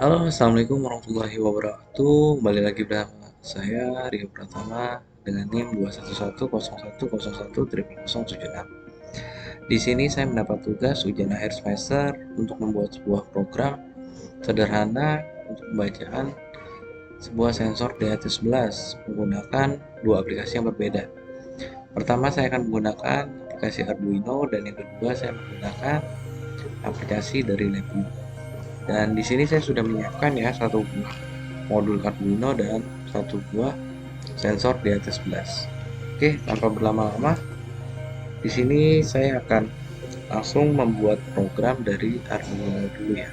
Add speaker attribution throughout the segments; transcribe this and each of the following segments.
Speaker 1: Halo, assalamualaikum warahmatullahi wabarakatuh. Kembali lagi bersama saya Rio Pratama dengan NIM 21101010076. Di sini saya mendapat tugas ujian akhir semester untuk membuat sebuah program sederhana untuk pembacaan sebuah sensor DHT11 menggunakan dua aplikasi yang berbeda. Pertama, saya akan menggunakan aplikasi Arduino dan yang kedua saya menggunakan aplikasi dari LabVIEW. Dan di sini saya sudah menyiapkan ya satu buah modul Arduino dan satu buah sensor di atas 11. Oke, tanpa berlama-lama, di sini saya akan langsung membuat program dari Arduino dulu ya.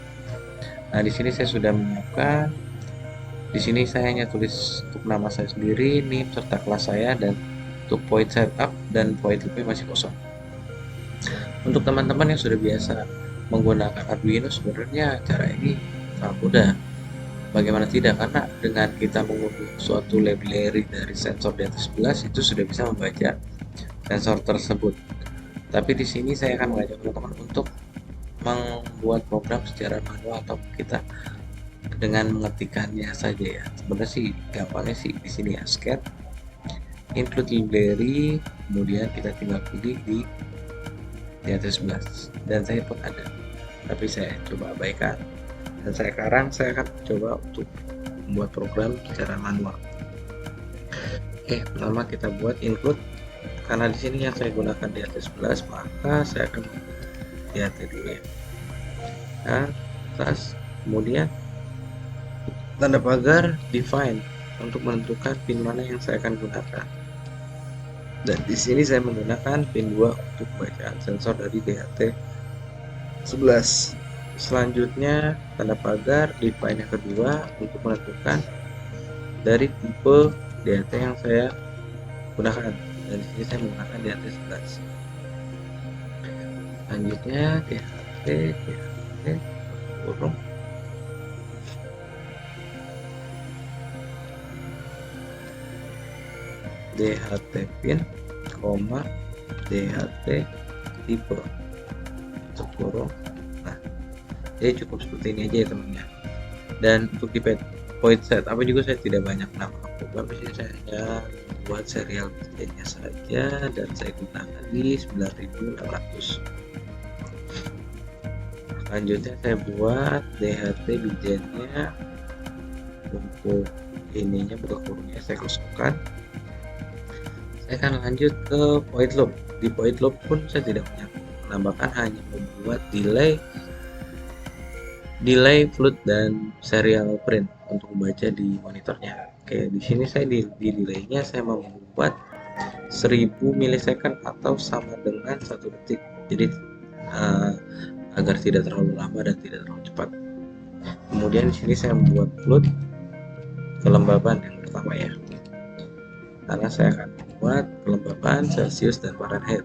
Speaker 1: Nah, di sini saya sudah menyiapkan. Di sini saya hanya tulis untuk nama saya sendiri, NIM serta kelas saya, dan untuk void setup dan void loopnya masih kosong. Untuk teman-teman yang sudah biasa menggunakan Arduino, sebenarnya cara ini sangat mudah. Bagaimana tidak, karena dengan kita mengunduh suatu library dari sensor di atas 11 itu sudah bisa membaca sensor tersebut. Tapi di sini saya akan mengajak teman-teman untuk membuat program secara manual atau kita dengan mengetikkannya saja ya. Sebenarnya sih gampangnya sih di sini ya, scat include library, kemudian kita tinggal pilih di atas 11 dan saya pun ada. Tapi saya coba abaikan dan sekarang saya akan coba untuk membuat program secara manual. Oke, pertama kita buat include. Karena di sini yang saya gunakan di atas 11, maka saya akan di atas dulu ya. Dan atas, kemudian tanda pagar define untuk menentukan pin mana yang saya akan gunakan. Dan di sini saya menggunakan pin 2 untuk bacaan sensor dari DHT 11. Selanjutnya tanda pagar define yang kedua untuk menentukan dari tipe DHT yang saya gunakan. Dan di sini saya menggunakan DHT 11. Selanjutnya DHT kurung DHT pin, koma DHT tipe kurung. Nah, jadi cukup seperti ini aja ya teman-teman. Dan untuk di point set apa juga saya tidak banyak nama program, di sini saya hanya buat serial bit-nya saja dan saya gunakan di 9600. Selanjutnya saya buat DHT bijennya, untuk ininya buka kurungnya saya kosongkan. Saya akan lanjut ke void loop. Di void loop pun saya tidak menambahkan, hanya membuat delay float dan serial print untuk membaca di monitornya. Oke, di sini saya di delaynya saya membuat 1000 milisecond atau sama dengan 1 detik. Jadi agar tidak terlalu lama dan tidak terlalu cepat. Kemudian di sini saya membuat float kelembaban yang pertama ya. Karena saya akan membuat kelembaban Celsius dan Fahrenheit.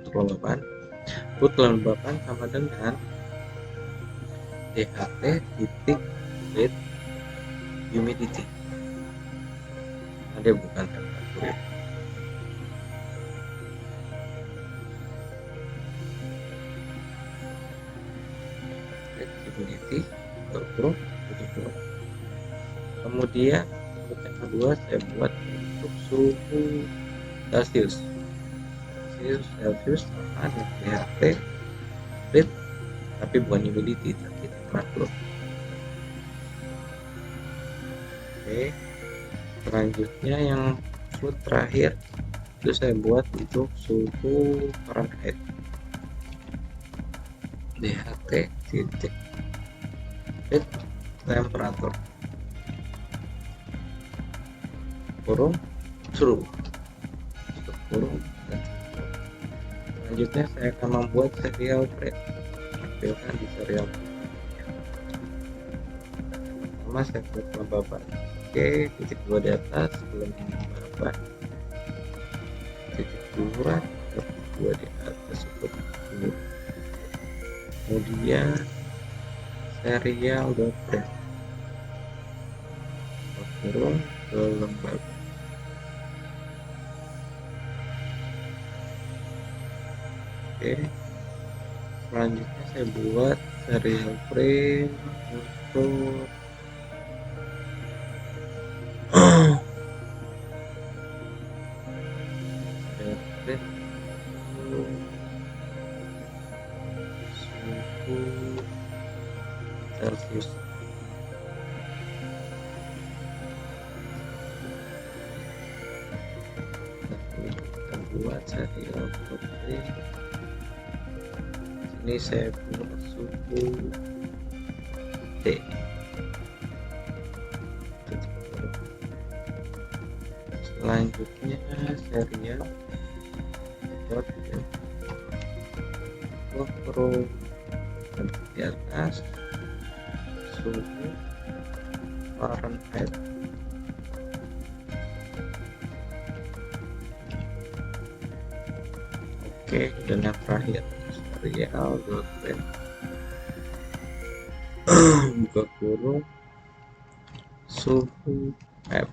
Speaker 1: Untuk kelembaban, float kelembaban sama dengan DHT titik rate humidity. Ada bukan temperatur ya. Rate humidity tutup. Kemudian untuk yang kedua saya buat untuk suhu Celsius sama dengan DHT rate, tapi bukan humidity tapi temperatur. Oke, selanjutnya yang float terakhir itu saya buat untuk suhu Fahrenheit, DHT titik rate temperatur kurung suruh kurung. Selanjutnya saya akan membuat serial print, tampilkan di serial pertama saya buat kelembaban. Oke, titik 2 di atas belum kelembaban, titik 2 di atas untuk ini. Kemudian serial print kurung kelembaban. Oke, selanjutnya saya buat serial frame untuk serial frame untuk suhu Celcius. Kita buat serial frame. Ini saya buat suhu T. Selanjutnya serial pro di atas suhu Fahrenheit. Oke, dan yang terakhir serial buka kurung suhu F.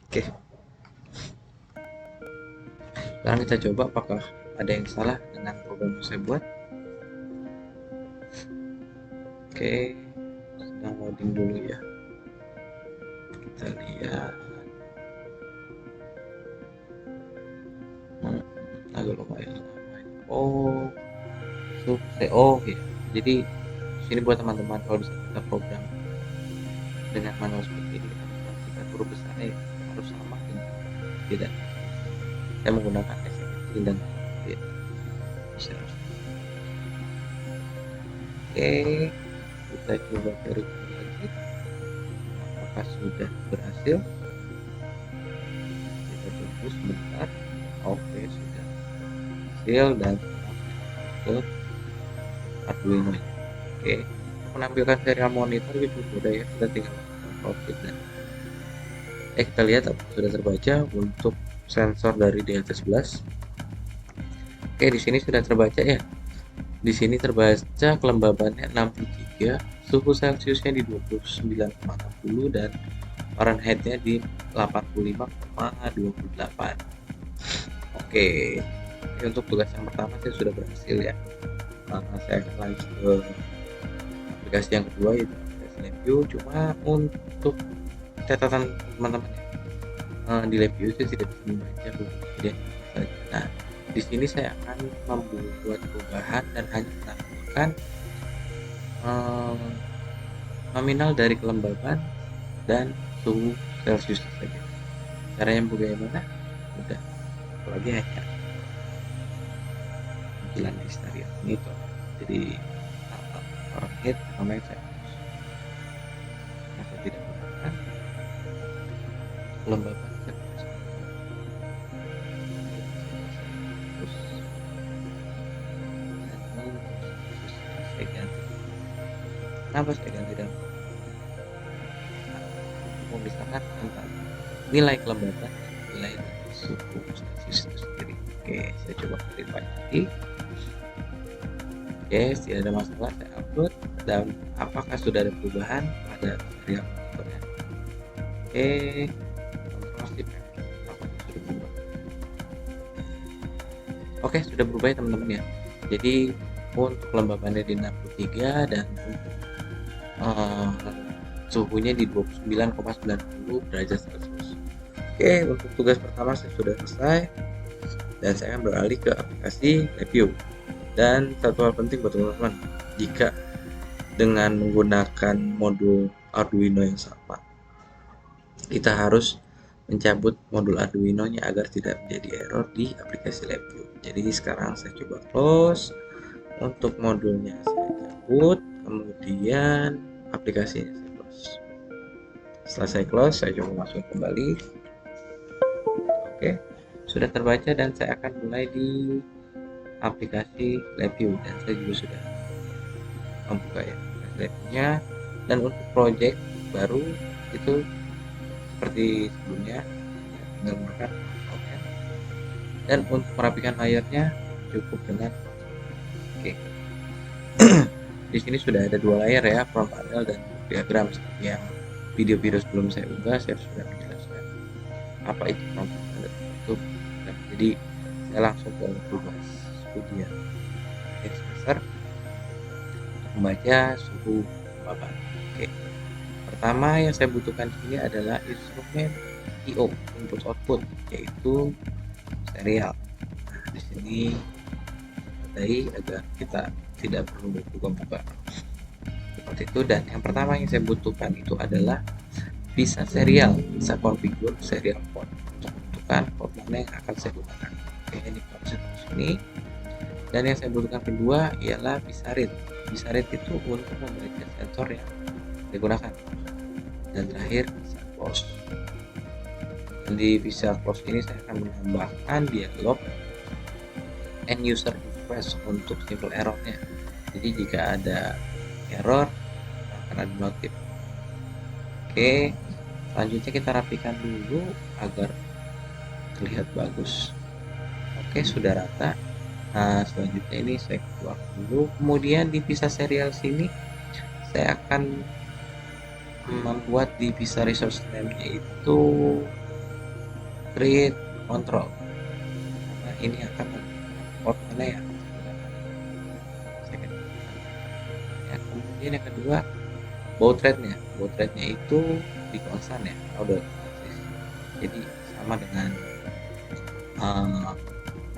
Speaker 1: Oke, sekarang kita coba apakah ada yang salah dengan program yang saya buat. Oke, sedang loading dulu ya. Kita lihat. Agak lumayan lama. Oh ya. Jadi sini buat teman-teman, kalau bisa kita program dengan manual seperti ini, kita huruf besarnya harus sama dengan tidak. Saya menggunakan kecil dan ya. Oke, kita coba verify lagi apakah sudah berhasil. Kita tunggu sebentar. Oke, sudah berhasil dan ke Arduino. Oke, untuk menampilkan serial monitor gitu sudah ya, kita tinggal profit dan kita lihat sudah terbaca untuk sensor dari DHT11. Oke, di sini sudah terbaca ya. Di sini terbaca kelembabannya 63, suhu Celciusnya di 29,60 dan Fahrenheitnya di 85,28. Oke, untuk tugas yang pertama saya sudah berhasil ya. Saya akan lanjut ke aplikasi yang kedua, yaitu aplikasi LabVIEW. Cuma untuk catatan teman-teman di LabVIEW itu tidak bisa membaca buku. Nah, di sini saya akan membuat perubahan dan hanya menampilkan nominal dari kelembaban dan suhu Celcius saja. Caranya bagaimana? Mudah, apalagi hanya tampilan di stereo monitor. Jadi Fahrenheit sama yang saya tidak menggunakan kelembaban Celcius. Saya ganti. Kenapa saya ganti dan memisahkan antara nilai kelembaban dan nilai suhu Celcius itu sendiri. Oke, saya coba verify lagi. Oke, tidak ada masalah, saya upload. Dan apakah sudah ada perubahan pada serial monitornya? Oke, apakah sudah berubah? Oke, sudah berubah ya teman-teman ya. Jadi untuk kelembabannya di 63 dan suhunya di 29,90 derajat Celcius. Oke, untuk tugas pertama saya sudah selesai dan saya akan beralih ke aplikasi LabVIEW. Dan satu hal penting buat teman-teman, jika dengan menggunakan modul Arduino yang sama, kita harus mencabut modul Arduino-nya agar tidak menjadi error di aplikasi LabVIEW. Jadi sekarang saya coba close, untuk modulnya saya cabut, kemudian aplikasinya saya close. Setelah saya close, saya coba masuk kembali. Oke, sudah terbaca dan saya akan mulai di aplikasi LabVIEW dan saya juga sudah membuka ya LabVIEW-nya. Dan untuk project baru itu seperti sebelumnya, menggunakan outline. Dan untuk merapikan layarnya cukup dengan di sini sudah ada dua layar ya, front panel dan diagram. Seperti yang video-video sebelum saya unggah, saya sudah menjelaskan apa itu front panel dan itu. Jadi saya langsung ke tugas ujian semester. Untuk membaca suhu bapak. Oke, pertama yang saya butuhkan di sini adalah instrumen I/O, input output, yaitu serial. Nah, di sini tandai agar kita tidak perlu buka-buka seperti itu. Dan yang pertama yang saya butuhkan itu adalah bisa serial, bisa configure serial port untuk menentukan port mana yang akan saya gunakan. Oke, ini konsep sini. Dan yang saya butuhkan kedua ialah bisa read. Bisa read itu untuk memeriksa sensor yang digunakan. Dan terakhir bisa close. Dan di bisa close ini saya akan menambahkan dialog end user request untuk simple errornya. Jadi jika ada error akan ada notif. Oke, selanjutnya kita rapikan dulu agar terlihat bagus. Oke, sudah rata. Nah, selanjutnya ini saya keluar dulu. Kemudian di pisah serial sini saya akan membuat di pisah resource name-nya itu create control. Nah, ini akan port mana ya? Ya, kemudian yang kedua baud rate-nya. Baud rate-nya itu di konstan ya, udah jadi sama dengan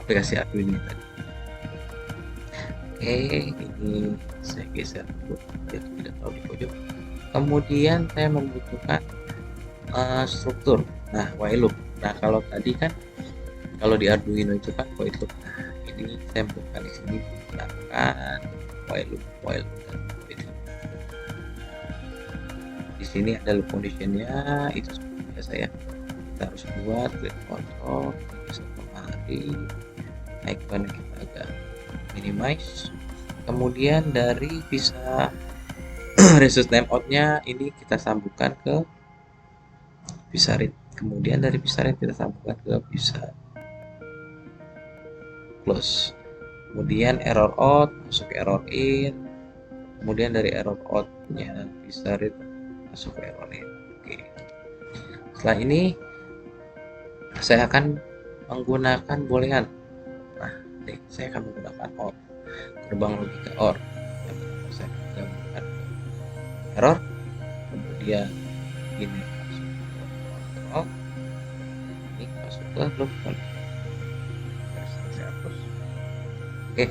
Speaker 1: aplikasi Arduino ini tadi. Oke, ini saya geser dulu biar tidak terlalu di pojok. Kemudian saya membutuhkan struktur. Nah, while loop. Nah, kalau tadi kan kalau di Arduino itu kan while loop. Nah, ini saya butuhkan di sini menggunakan while loop dan while loop. Di sini ada loop conditionnya, itu seperti biasa ya. Kita harus buat create control, bisa kemari, icon kita agak minimize. Kemudian dari bisa resource timeout-nya ini kita sambungkan ke bisa read. Kemudian dari bisa read kita sambungkan ke bisa close. Kemudian error out masuk error in. Kemudian dari error out-nya bisa read masuk ke error in. Oke. Setelah ini saya akan menggunakan boolean. Nah, saya akan menggunakan OR, gerbang logika OR. Saya akan gabungkan error, kemudian ini masuk ke kontrol, ini masuk ke loop. Saya hapus. Oke,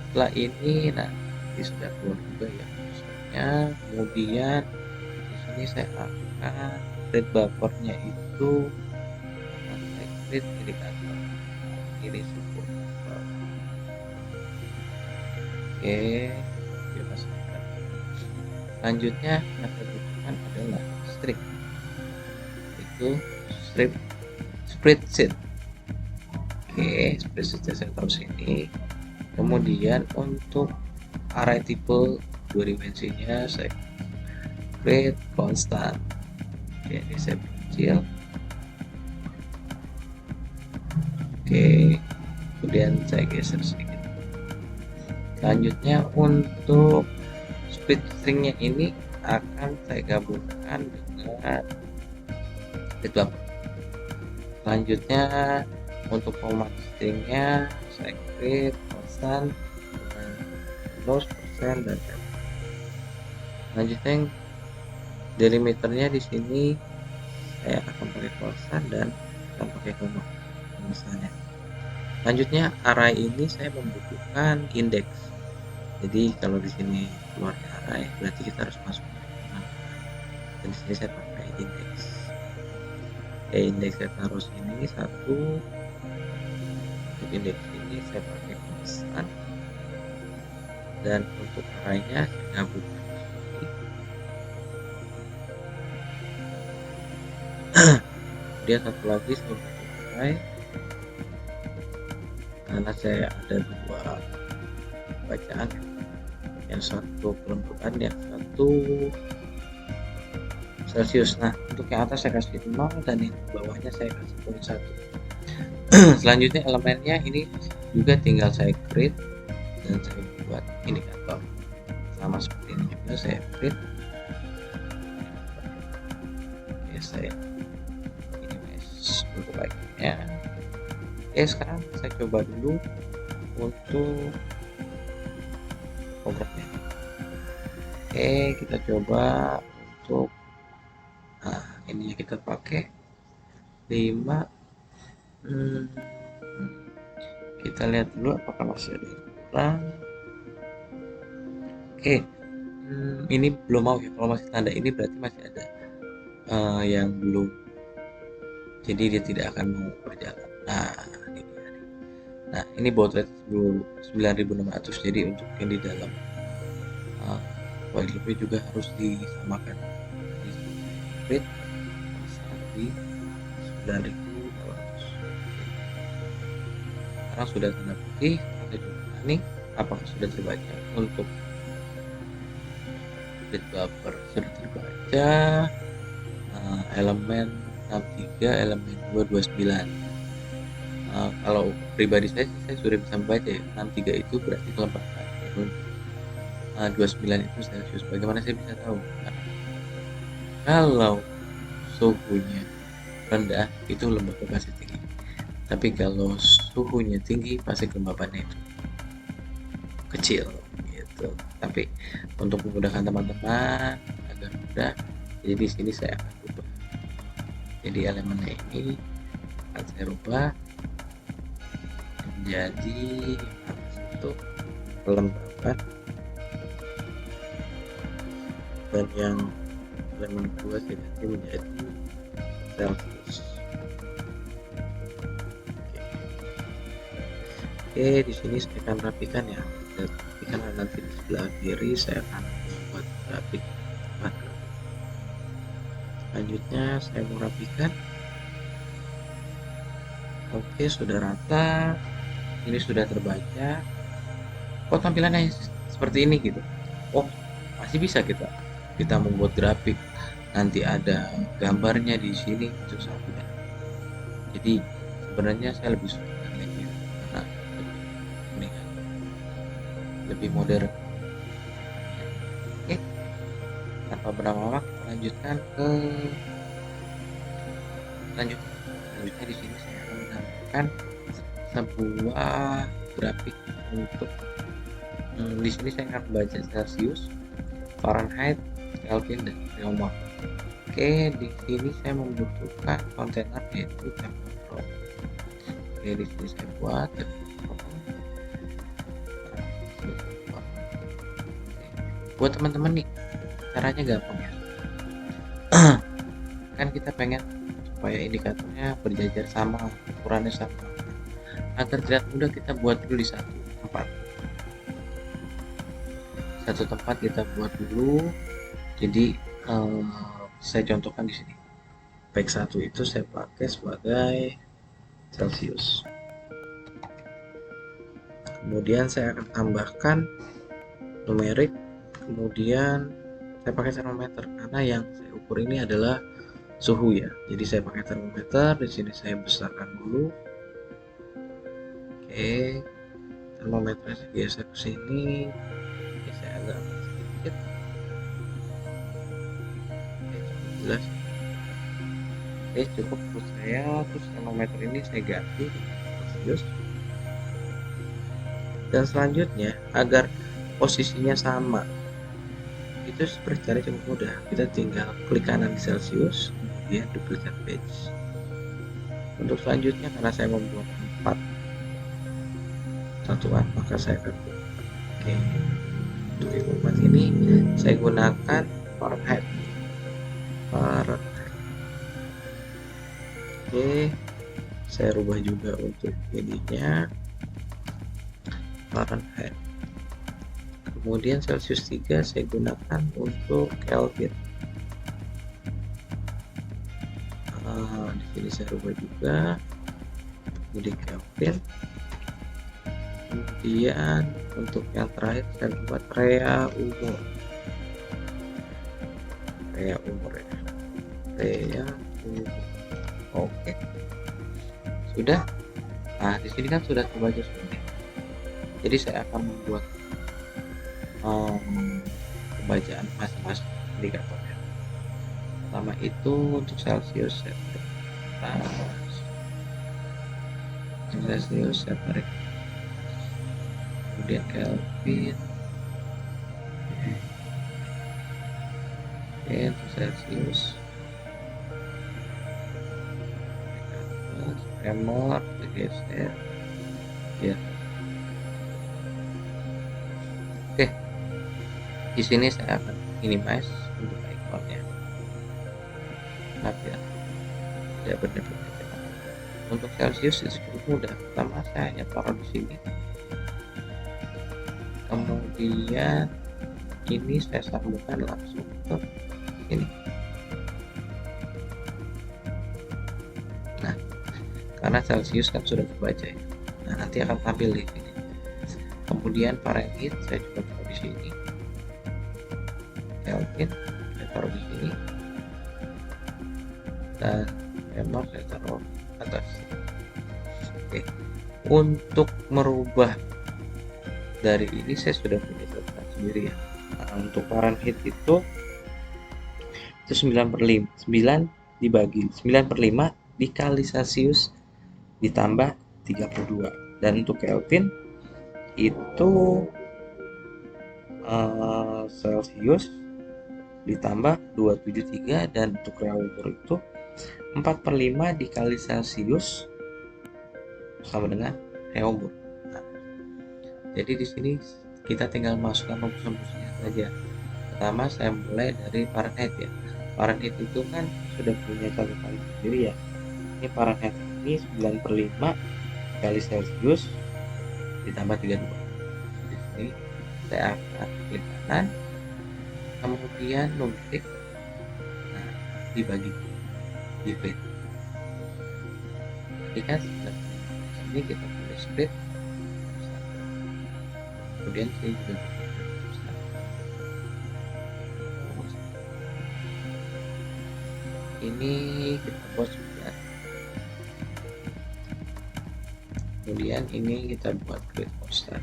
Speaker 1: setelah ini nanti sudah keluar juga ya maksudnya. Kemudian di sini saya akan read buffernya itu saya read indikator ini support. Oke, dia masukkan. Selanjutnya yang saya butuhkan adalah string, itu spreadsheet. Oke, spreadsheetnya saya taruh sini. Kemudian untuk array tipe 2 dimensinya saya create constant. Oke, ini saya kecil. Oke, kemudian saya geser sedikit. Selanjutnya untuk split stringnya ini akan saya gabungkan dengan read buffer. Selanjutnya untuk format stringnya saya create constant dengan close persen dan set. Selanjutnya delimiternya di sini saya akan pakai constant dan akan pakai koma misalnya. Selanjutnya array ini saya membutuhkan index. Jadi kalau di sini keluarnya array berarti kita harus masuk dan di sini saya pakai index. Index saya taruh sini 1. Untuk index ini saya pakai constant dan untuk arraynya saya gabungkan di sini. Kemudian satu lagi saya butuh array karena saya ada 2 bacaan, yang satu penentuan, yang satu Celsius. Nah, untuk yang atas saya kasih 0 dan yang bawahnya saya kasih poin 1. Selanjutnya elemennya ini juga tinggal saya create dan saya buat indikator sama seperti ini juga saya create. Oke, saya minimize untuk iconnya. Oke, sekarang saya coba dulu untuk programnya. Oke, kita coba untuk ini kita pakai 5. Kita lihat dulu apakah masih ada yang kurang. Oke, ini belum mau ya. Kalau masih tanda ini berarti masih ada yang belum, jadi dia tidak akan mau berjalan. Nah, ini dia nih. Nah, ini baud rate 9600, jadi untuk yang di dalam while loop juga harus disamakan. Rate di 9200. Sekarang sudah tanda putih. Kita coba running apakah sudah terbaca. Untuk bit buffer sudah terbaca, elemen 63, elemen 229. Kalau pribadi saya sudah bisa membaca ya, 63 itu berarti kelembapan, 29 itu Celsius. Bagaimana saya bisa tahu? Karena kalau suhunya rendah itu lembabnya pasti tinggi, tapi kalau suhunya tinggi pasti kelembapannya itu kecil gitu. Tapi untuk memudahkan teman-teman agar mudah, jadi di sini saya akan ubah. Jadi elemennya ini akan saya rubah menjadi satu kelembapan, dan yang elemen kedua saya ganti menjadi Celsius. Oke, di sini saya akan rapikan ya. Rapikan nanti di sebelah kiri saya akan buat grafik. Selanjutnya saya mau rapikan. Oke, sudah rata. Ini sudah terbaca. Kok tampilannya seperti ini gitu? Oh, masih bisa kita membuat grafik. Nanti ada gambarnya di sini untuk sampingnya. Jadi sebenarnya saya lebih suka ini karena lebih modern. Oke, tanpa berlama-lama kita lanjutkan ke selanjutnya. Di sini saya akan menambahkan sebuah grafik untuk di sini saya akan baca Celsius, Fahrenheit, Kelvin, dan Reumat. Oke, di sini saya membutuhkan kontainer yaitu temperature. Oke, di sini saya buat buat teman-teman nih, caranya gampang ya. Kan kita pengen supaya indikatornya berjajar sama, ukurannya sama. Agar tidak mudah, kita buat dulu di satu tempat kita buat dulu. Jadi saya contohkan di sini. Baik 1 itu saya pakai sebagai Celsius. Kemudian saya akan tambahkan numerik. Kemudian saya pakai termometer karena yang saya ukur ini adalah suhu ya. Jadi saya pakai termometer. Di sini saya besarkan dulu. Oke, termometernya saya geser ke sini. Oke, saya agak sedikit. Oke, cukup jelas. Oke, cukup menurut saya. Terus termometer ini saya ganti Celsius. Dan selanjutnya agar posisinya sama, itu seperti cara cukup mudah. Kita tinggal klik kanan di Celsius, kemudian duplicate page. Untuk selanjutnya, karena saya membuat 4 satuan, maka saya akan oke, untuk yang 4 ini saya gunakan Fahrenheit. Oke, saya rubah juga untuk ininya Fahrenheit. Kemudian Celsius 3 saya gunakan untuk Kelvin. Di sini saya rubah juga jadi Kelvin. Kemudian untuk yang terakhir saya buat area umur ya. Area umur. Oke, sudah. Nah, di sini kan sudah terbaca semuanya. Jadi saya akan membuat pembacaan masing-masing indikatornya. Pertama itu untuk Celsius saya tarik. Celsius saya tarik. Kemudian Kelvin. Oke, untuk Celsius tremor bergeser ya. Oke, di sini saya akan minimize untuk ikonnya. Maaf ya, tidak berdepet-depet. Untuk Celsius itu cukup mudah. Pertama saya hanya taruh di sini. Kemudian ini saya sambungkan langsung ke ini. Nah, karena Celsius kan sudah terbaca ya. Nah, nanti akan tampil di sini. Kemudian Fahrenheit saya juga taruh di sini. Kelvin saya taruh di sini. Dan tremor saya taruh atas. Oke. Untuk merubah dari ini saya sudah punya catatan sendiri ya. Nah, untuk Fahrenheit itu 9/5 9 dibagi 9/5 dikali Celsius ditambah 32. Dan untuk Kelvin itu Celsius ditambah 273, dan untuk Reaumur itu 4/5 dikali Celsius sama dengan Reaumur. Nah, jadi di sini kita tinggal masukkan rumus-rumusnya saja. Pertama saya mulai dari Fahrenheit ya. Fahrenheit itu kan sudah punya catatan sendiri ya. Ini Fahrenheit ini 9/5 kali Celsius ditambah 32. Di sini saya akan klik kanan, kemudian numerik, nah dibagi, divide. Ketika sini kita pilih split, kemudian sini juga ini kita buat 9, kemudian ini kita buat grid constant.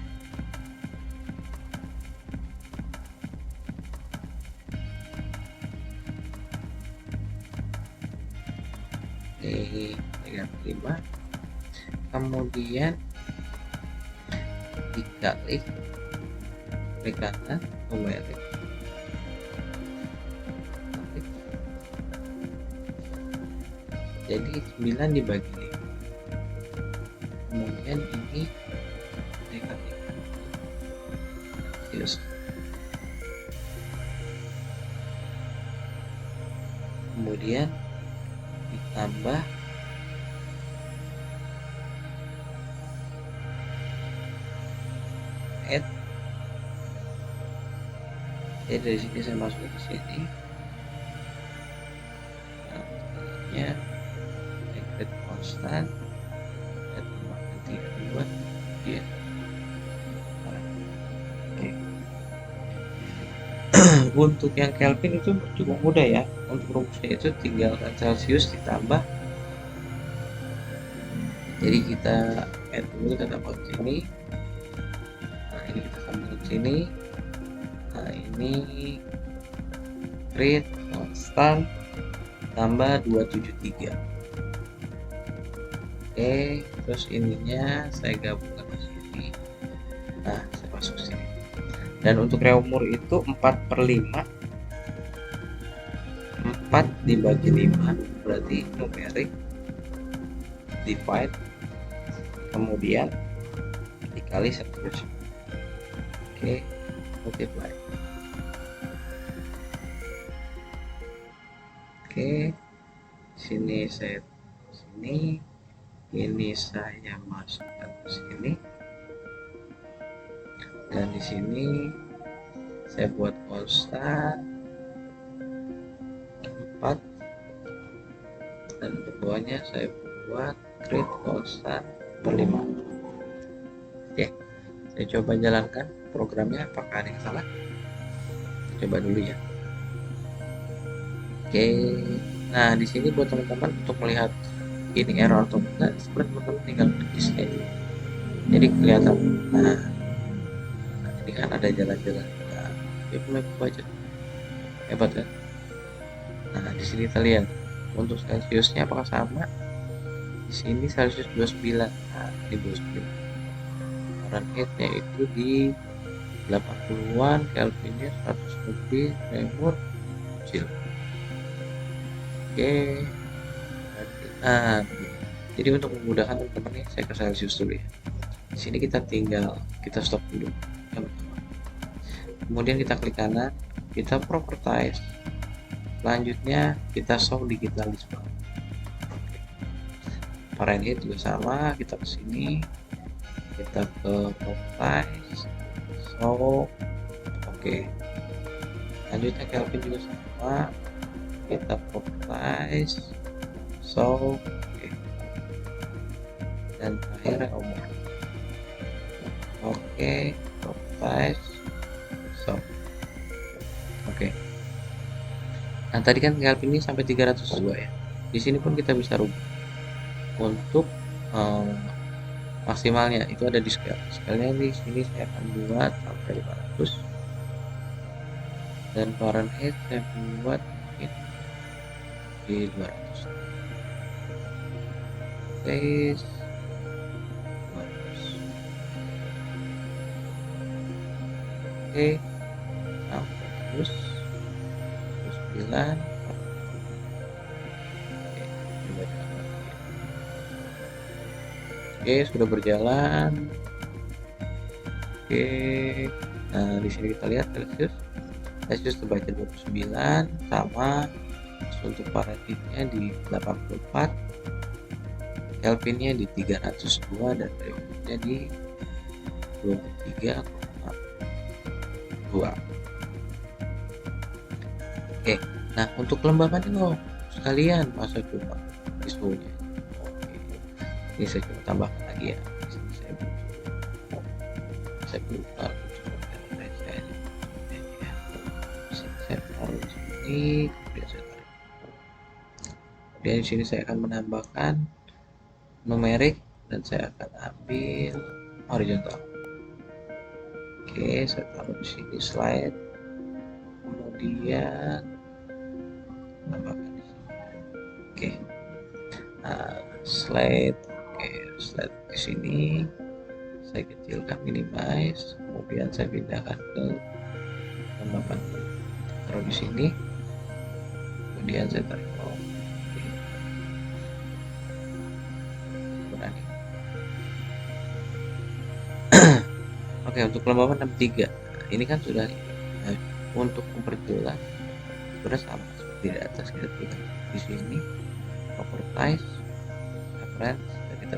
Speaker 1: Oke, 35, kemudian dikali klik kanan numerik, jadi 9 dibagi 5, kemudian ini dikali Celsius, kemudian ditambah add. Jadi dari sini saya masuk ke sini, nah selanjutnya grid constant dan tambahkan 32 ya. Oke. Untuk yang Kelvin itu cukup mudah ya. Untuk rumusnya itu tinggalkan Celsius ditambah, jadi kita add dulu, kita tambah ke sini. Nah ini kita tambah ke sini. Nah ini grid constant tambah 273. Oke, terus ininya saya gabungkan ke sini. Nah saya masuk sini. Dan untuk Reaumur itu 4/5, 4 dibagi 5 berarti numerik, divide, kemudian dikali Celsius. Oke, multiply. Oke, sini saya sini, ini saya masukkan ke sini, dan di sini saya buat konstan 4, dan untuk bawahnya saya buat grid konstan per 5. Oke, saya coba jalankan programnya, apakah ada yang salah? Coba dulu ya. Oke, nah di sini buat teman-teman untuk melihat ini error atau enggak, sebenarnya teman-teman tinggal klik di sini, jadi kelihatan. Nah ini kan ada jalan-jalan. Nah, dia mulai baca, hebat kan? Nah di sini kita lihat untuk Celsiusnya apakah sama. Di sini Celsius 29, nah di 29. Fahrenheitnya itu di 80-an, Kelvinnya 100 lebih, Reaumur kecil. Oke, nah jadi untuk memudahkan teman-teman nih, saya ke Celsius dulu ya. Di sini kita stop dulu yang pertama. Kemudian kita klik kanan, kita properties. Selanjutnya kita show digitalisme. Fahrenheit juga sama, kita ke sini, kita ke properties, show, oke. Selanjutnya Kelvin juga sama, kita properties, show, oke. Dan terakhir umur. Oke, properties, show. Oke. Nah, tadi kan Kelvin ini sampai 302 ya. Di sini pun kita bisa rubah. Untuk maksimalnya itu ada di scale. Scale-nya di sini saya akan buat sampai 500. Dan Fahrenheit saya buat mungkin di 200. Place 200. Oke, sampai terus 9. Oke, sudah berjalan. Oke, nah di sini kita lihat Celsius terbaca 29 sama. Untuk Fahrenheitnya di 84, Kelvinnya di 302 dan Fahrenheitnya di 23,2. Oke, nah untuk kelembapan ini sekalian masa coba suhunya. Oke, ini saya coba tambahkan lagi ya. Di sini saya buka saya taruh di sini, kemudian di sini saya akan menambahkan numerik dan saya akan ambil horizontal. Oke, saya taruh di sini slide, kemudian tambahkan di sini. Oke, nah, slide di sini saya kecilkan, minimize, kemudian saya pindahkan ke tambahkan, taruh di sini, kemudian saya tarik bawah. Oke, untuk kelembapan 63 ini kan sudah. Nah, untuk memperjelas sudah sama seperti di atas, kita klik di sini properties, reference, dan kita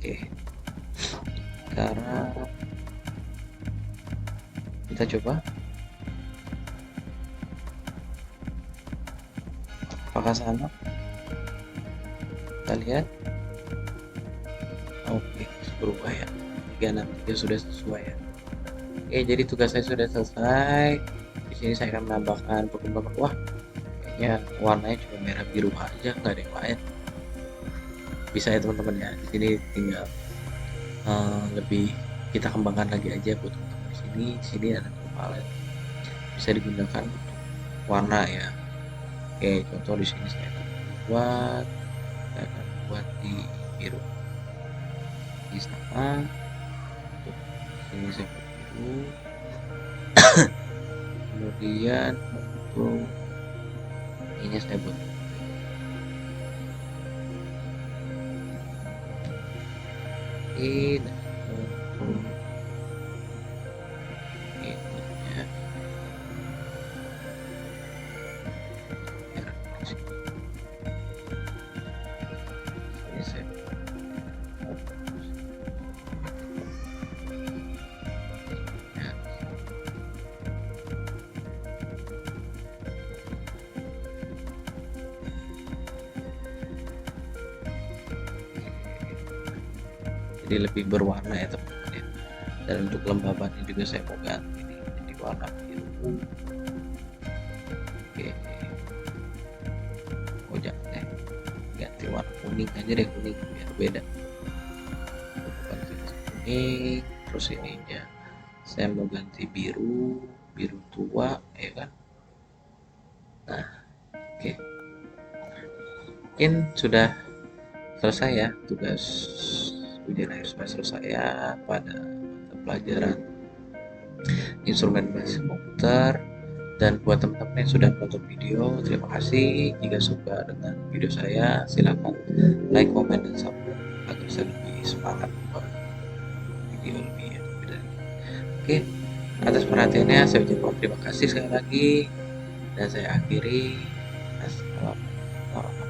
Speaker 1: oke, sekarang kita coba apakah sama. Kita lihat. Oke, berubah ya, 363 sudah sesuai ya. Oke, jadi tugas saya sudah selesai. Di sini saya akan menambahkan perkembangan. Wah, kayaknya warnanya cuma merah biru aja, nggak ada yang lain. Bisa ya teman-teman ya. Di sini tinggal lebih kita kembangkan lagi aja buat teman-teman. Di sini ada palet, bisa digunakan untuk warna ya. Oke, contoh di sini saya akan buat di biru. Ini sama. Untuk sini saya buat biru. Kemudian untuk ini saya buat ini. Jadi lebih berwarna ya teman-teman ya. Dan untuk kelembabannya juga saya mau ganti ini jadi warna biru. Oke, oh jangan deh, ganti warna kuning aja deh, kuning biar beda. kuning, terus ininya saya mau ganti biru tua ya kan. Nah, oke, mungkin sudah selesai ya tugas ujian akhir semester saya pada mata pelajaran instrumen bahasa komputer. Dan buat teman-teman yang sudah menonton video, terima kasih. Jika suka dengan video saya, silakan like, komen, dan subscribe agar saya lebih semangat membuat video lebih dan oke, atas perhatiannya saya ucapkan terima kasih sekali lagi dan saya akhiri. Assalamualaikum.